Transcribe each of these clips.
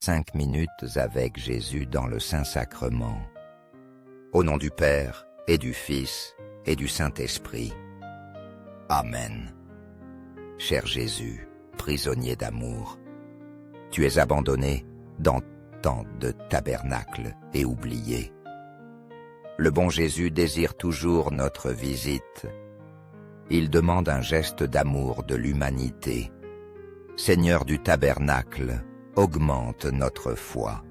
5 minutes avec Jésus dans le Saint-Sacrement. Au nom du Père, et du Fils, et du Saint-Esprit. Amen. Cher Jésus, prisonnier d'amour, tu es abandonné dans tant de tabernacles et oublié. Le bon Jésus désire toujours notre visite. Il demande un geste d'amour de l'humanité. Seigneur du tabernacle, augmente notre foi.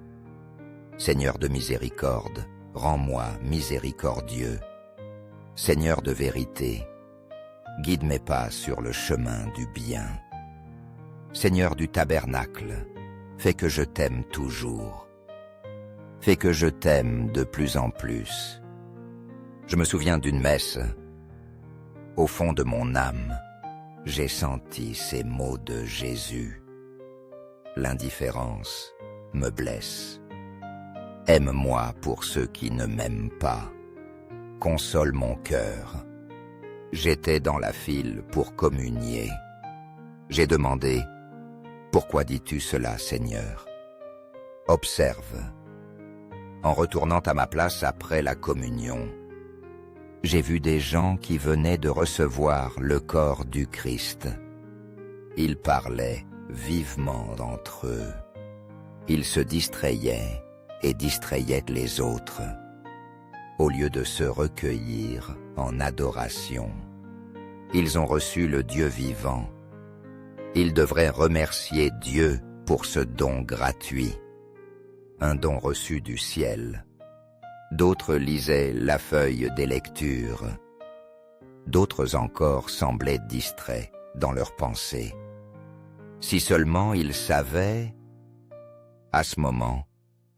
Seigneur de miséricorde, rends-moi miséricordieux. Seigneur de vérité, guide mes pas sur le chemin du bien. Seigneur du tabernacle, fais que je t'aime toujours. Fais que je t'aime de plus en plus. Je me souviens d'une messe. Au fond de mon âme, j'ai senti ces mots de Jésus. L'indifférence me blesse. Aime-moi pour ceux qui ne m'aiment pas. Console mon cœur. J'étais dans la file pour communier. J'ai demandé, pourquoi dis-tu cela, Seigneur? Observe. En retournant à ma place après la communion, j'ai vu des gens qui venaient de recevoir le corps du Christ. Ils parlaient vivement entre eux. Ils se distrayaient et distrayaient les autres, au lieu de se recueillir en adoration. Ils ont reçu le Dieu vivant. Ils devraient remercier Dieu pour ce don gratuit, un don reçu du ciel. D'autres lisaient la feuille des lectures. D'autres encore semblaient distraits dans leurs pensées. Si seulement ils savaient, à ce moment,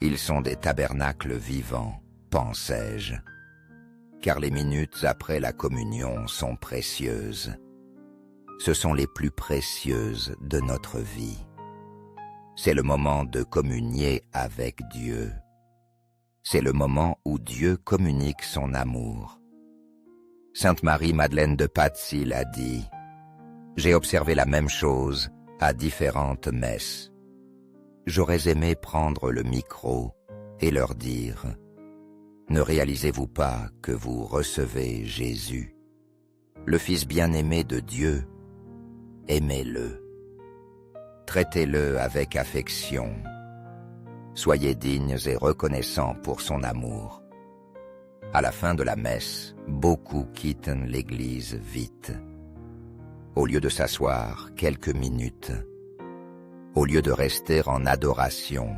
ils sont des tabernacles vivants, pensais-je, car les minutes après la communion sont précieuses. Ce sont les plus précieuses de notre vie. C'est le moment de communier avec Dieu. C'est le moment où Dieu communique son amour. Sainte Marie-Madeleine de Pazzi l'a dit. J'ai observé la même chose à différentes messes. J'aurais aimé prendre le micro et leur dire « Ne réalisez-vous pas que vous recevez Jésus, le Fils bien-aimé de Dieu? Aimez-le. Traitez-le avec affection. Soyez dignes et reconnaissants pour son amour. » À la fin de la messe, beaucoup quittent l'église vite. Au lieu de s'asseoir quelques minutes, au lieu de rester en adoration,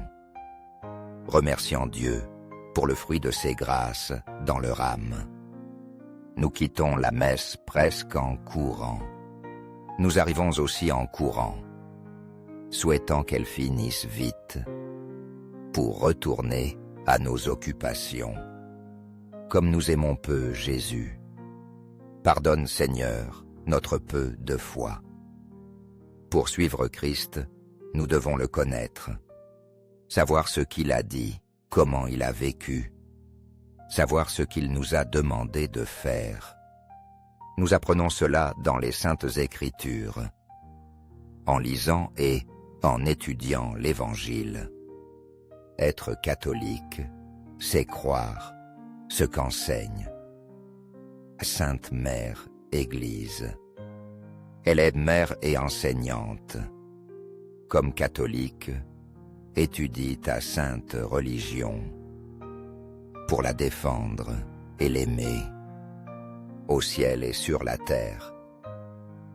remerciant Dieu pour le fruit de ses grâces dans leur âme, nous quittons la messe presque en courant. Nous arrivons aussi en courant, souhaitant qu'elle finisse vite, pour retourner à nos occupations. Comme nous aimons peu Jésus, pardonne Seigneur notre peu de foi. Pour suivre Christ, nous devons le connaître, savoir ce qu'il a dit, comment il a vécu, savoir ce qu'il nous a demandé de faire. Nous apprenons cela dans les Saintes Écritures, en lisant et en étudiant l'Évangile. Être catholique, c'est croire ce qu'enseigne Sainte Mère Église. Elle est mère et enseignante. Comme catholique, étudie ta sainte religion pour la défendre et l'aimer, au ciel et sur la terre.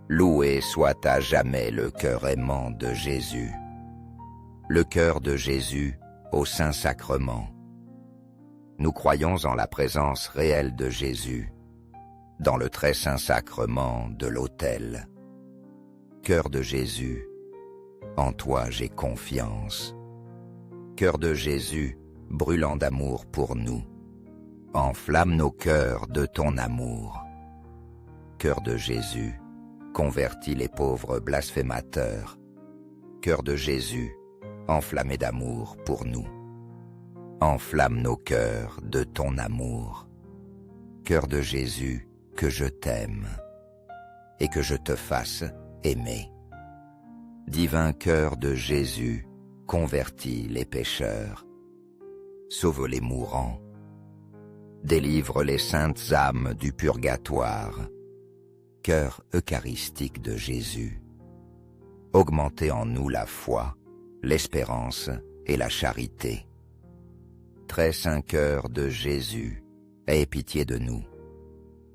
Loué soit à jamais le cœur aimant de Jésus, le cœur de Jésus au Saint-Sacrement. Nous croyons en la présence réelle de Jésus, dans le très saint sacrement de l'autel. Cœur de Jésus, en toi j'ai confiance. Cœur de Jésus, brûlant d'amour pour nous, enflamme nos cœurs de ton amour. Cœur de Jésus, convertis les pauvres blasphémateurs. Cœur de Jésus, enflammé d'amour pour nous. Enflamme nos cœurs de ton amour. Cœur de Jésus, que je t'aime et que je te fasse aimer. Divin cœur de Jésus, convertis les pécheurs, sauve les mourants, délivre les saintes âmes du purgatoire, cœur eucharistique de Jésus. Augmentez en nous la foi, l'espérance et la charité. Très saint cœur de Jésus, aie pitié de nous.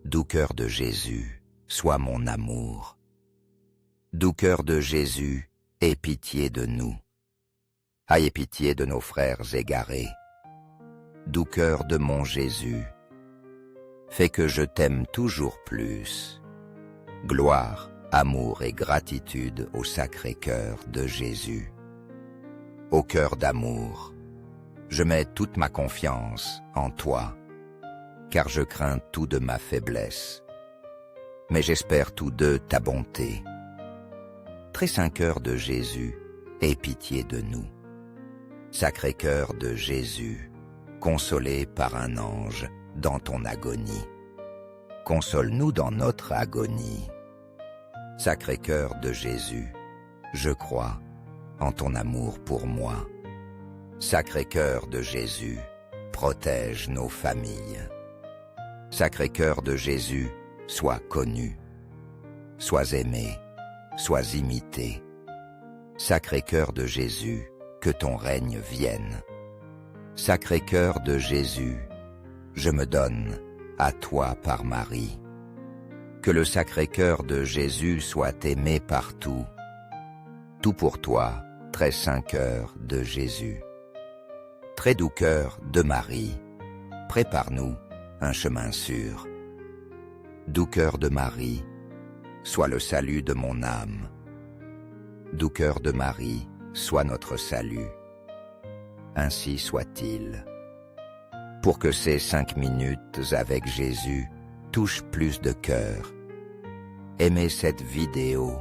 Doux cœur de Jésus, sois mon amour. Doux cœur de Jésus, aie pitié de nous. Ayez pitié de nos frères égarés. Doux cœur de mon Jésus, fais que je t'aime toujours plus. Gloire, amour et gratitude au Sacré-Cœur de Jésus. Ô cœur d'amour, je mets toute ma confiance en toi, car je crains tout de ma faiblesse, mais j'espère tout de ta bonté. Très saint cœur de Jésus, aie pitié de nous. Sacré cœur de Jésus, consolé par un ange dans ton agonie, console-nous dans notre agonie. Sacré cœur de Jésus, je crois en ton amour pour moi. Sacré cœur de Jésus, protège nos familles. Sacré cœur de Jésus, sois connu, sois aimé, sois imité. Sacré cœur de Jésus, que ton règne vienne. Sacré cœur de Jésus, je me donne à toi par Marie. Que le Sacré cœur de Jésus soit aimé partout. Tout pour toi, très saint cœur de Jésus. Très doux cœur de Marie, prépare-nous un chemin sûr. Doux cœur de Marie, sois le salut de mon âme. Doux cœur de Marie, sois notre salut. Ainsi soit-il. Pour que ces 5 minutes avec Jésus touchent plus de cœur, aimez cette vidéo.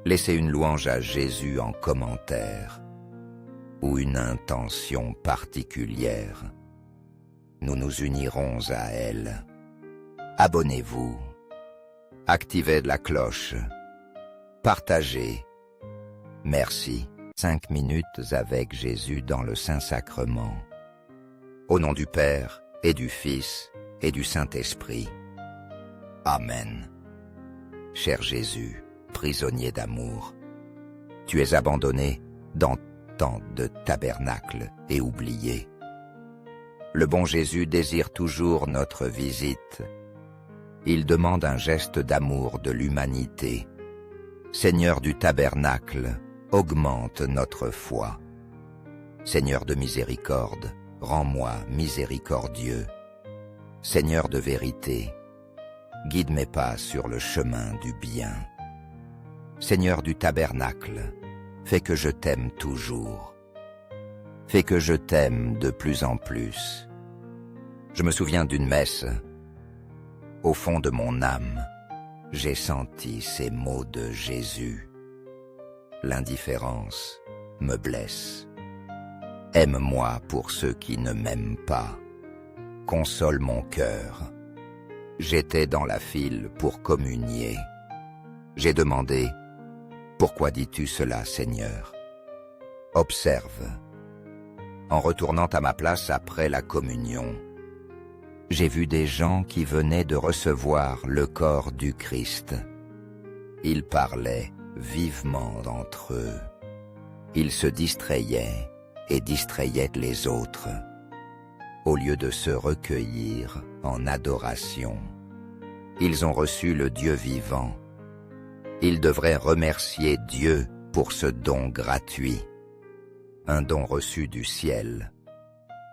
Laissez une louange à Jésus en commentaire ou une intention particulière. Nous nous unirons à elle. Abonnez-vous, activez la cloche, partagez. Merci. 5 minutes avec Jésus dans le Saint-Sacrement. Au nom du Père, et du Fils, et du Saint-Esprit. Amen. Cher Jésus, prisonnier d'amour, tu es abandonné dans tant de tabernacles et oublié. Le bon Jésus désire toujours notre visite. Il demande un geste d'amour de l'humanité. Seigneur du tabernacle, augmente notre foi. Seigneur de miséricorde, rends-moi miséricordieux. Seigneur de vérité, guide mes pas sur le chemin du bien. Seigneur du tabernacle, fais que je t'aime toujours. Fais que je t'aime de plus en plus. Je me souviens d'une messe. Au fond de mon âme, j'ai senti ces mots de Jésus. L'indifférence me blesse. Aime-moi pour ceux qui ne m'aiment pas. Console mon cœur. J'étais dans la file pour communier. J'ai demandé, pourquoi dis-tu cela, Seigneur? Observe. En retournant à ma place après la communion, j'ai vu des gens qui venaient de recevoir le corps du Christ. Ils parlaient vivement entre eux. Ils se distrayaient et distrayaient les autres, au lieu de se recueillir en adoration. Ils ont reçu le Dieu vivant. Ils devraient remercier Dieu pour ce don gratuit, un don reçu du ciel.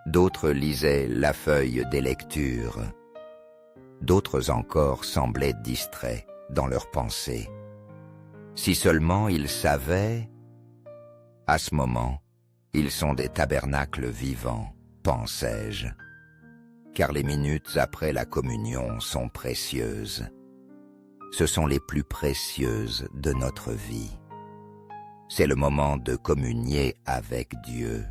D'autres lisaient la feuille des lectures. D'autres encore semblaient distraits dans leurs pensées. Si seulement ils savaient, à ce moment, ils sont des tabernacles vivants, pensais-je, car les minutes après la communion sont précieuses. Ce sont les plus précieuses de notre vie. C'est le moment de communier avec Dieu.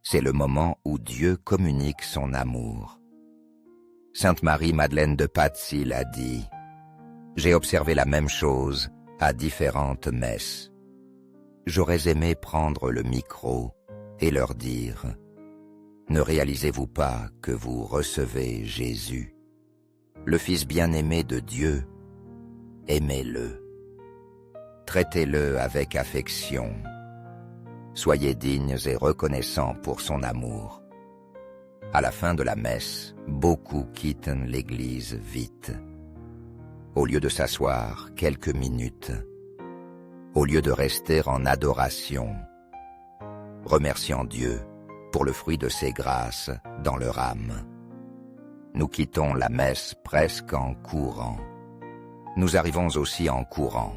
C'est le moment où Dieu communique son amour. Sainte Marie-Madeleine de Pazzi l'a dit. J'ai observé la même chose à différentes messes. j'aurais aimé prendre le micro et leur dire « Ne réalisez-vous pas que vous recevez Jésus, le Fils bien-aimé de Dieu? Aimez-le. Traitez-le avec affection. Soyez dignes et reconnaissants pour son amour. » À la fin de la messe, beaucoup quittent l'église vite. Au lieu de s'asseoir quelques minutes, au lieu de rester en adoration, remerciant Dieu pour le fruit de ses grâces dans leur âme, nous quittons la messe presque en courant. Nous arrivons aussi en courant,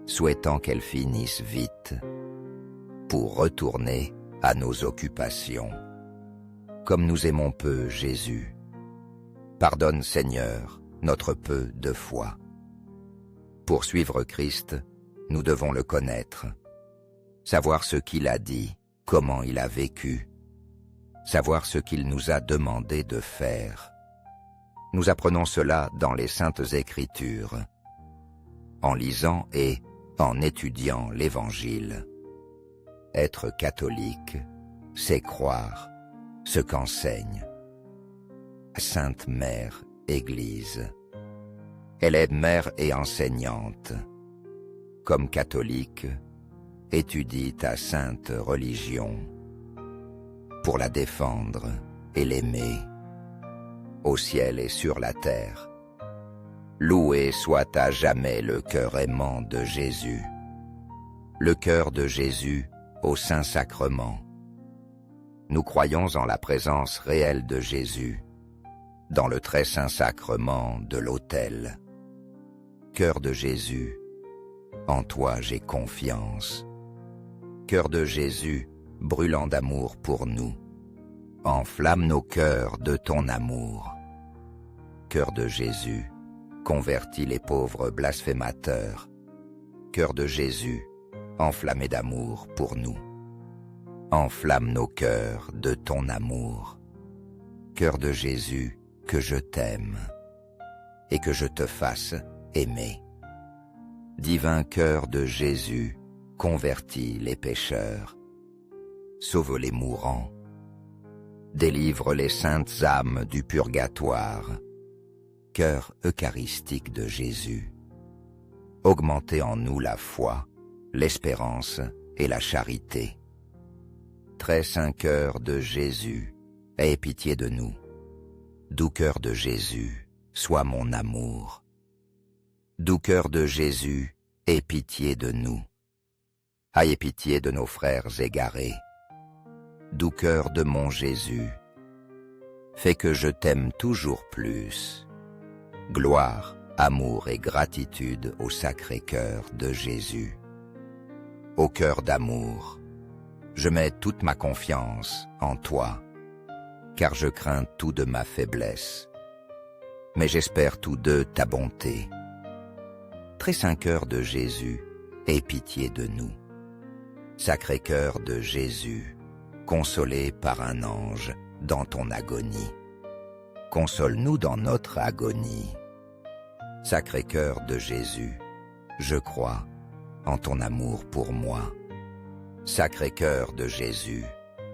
souhaitant qu'elle finisse vite, pour retourner à nos occupations. Comme nous aimons peu Jésus, pardonne Seigneur notre peu de foi. Pour suivre Christ, nous devons le connaître, savoir ce qu'il a dit, comment il a vécu, savoir ce qu'il nous a demandé de faire. Nous apprenons cela dans les Saintes Écritures, en lisant et en étudiant l'Évangile. Être catholique, c'est croire ce qu'enseigne Sainte Mère Église. Elle est mère et enseignante. Comme catholique, étudie ta sainte religion pour la défendre et l'aimer, au ciel et sur la terre. Loué soit à jamais le cœur aimant de Jésus, le cœur de Jésus au Saint-Sacrement. Nous croyons en la présence réelle de Jésus, dans le très saint sacrement de l'autel. Cœur de Jésus, en toi j'ai confiance. Cœur de Jésus, brûlant d'amour pour nous, enflamme nos cœurs de ton amour. Cœur de Jésus, convertis les pauvres blasphémateurs. Cœur de Jésus, enflammé d'amour pour nous. Enflamme nos cœurs de ton amour. Cœur de Jésus, que je t'aime et que je te fasse aimer. Divin cœur de Jésus, convertis les pécheurs. Sauve les mourants. Délivre les saintes âmes du purgatoire. Cœur eucharistique de Jésus. Augmentez en nous la foi, l'espérance et la charité. Très saint cœur de Jésus, aie pitié de nous. Doux cœur de Jésus, sois mon amour. Doux cœur de Jésus, aie pitié de nous. Aie pitié de nos frères égarés. Doux cœur de mon Jésus, fais que je t'aime toujours plus. Gloire, amour et gratitude au Sacré-Cœur de Jésus. Ô cœur d'amour, je mets toute ma confiance en toi, car je crains tout de ma faiblesse, mais j'espère tout de ta bonté. Très saint cœur de Jésus, aie pitié de nous. Sacré cœur de Jésus, consolé par un ange dans ton agonie, console-nous dans notre agonie. Sacré cœur de Jésus, je crois en ton amour pour moi. Sacré cœur de Jésus,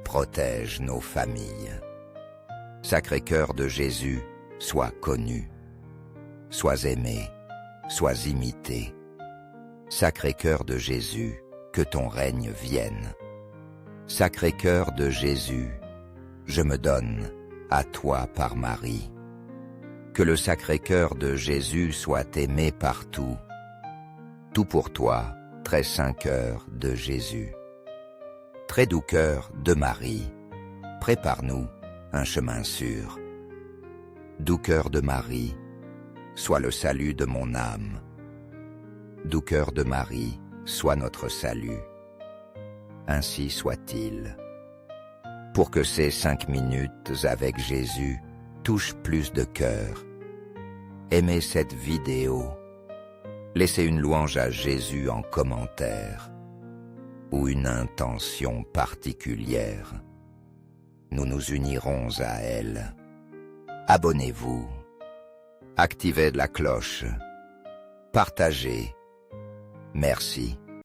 protège nos familles. Sacré cœur de Jésus, sois connu, sois aimé, sois imité. Sacré cœur de Jésus, que ton règne vienne. Sacré cœur de Jésus, je me donne à toi par Marie. Que le Sacré cœur de Jésus soit aimé partout. Tout pour toi, très saint cœur de Jésus. Très doux cœur de Marie, prépare-nous un chemin sûr. Doux cœur de Marie, sois le salut de mon âme. Doux cœur de Marie, sois notre salut. Ainsi soit-il. Pour que ces 5 minutes avec Jésus touchent plus de cœur, aimez cette vidéo. Laissez une louange à Jésus en commentaire ou une intention particulière. Nous nous unirons à elle. Abonnez-vous, activez la cloche, partagez. Merci.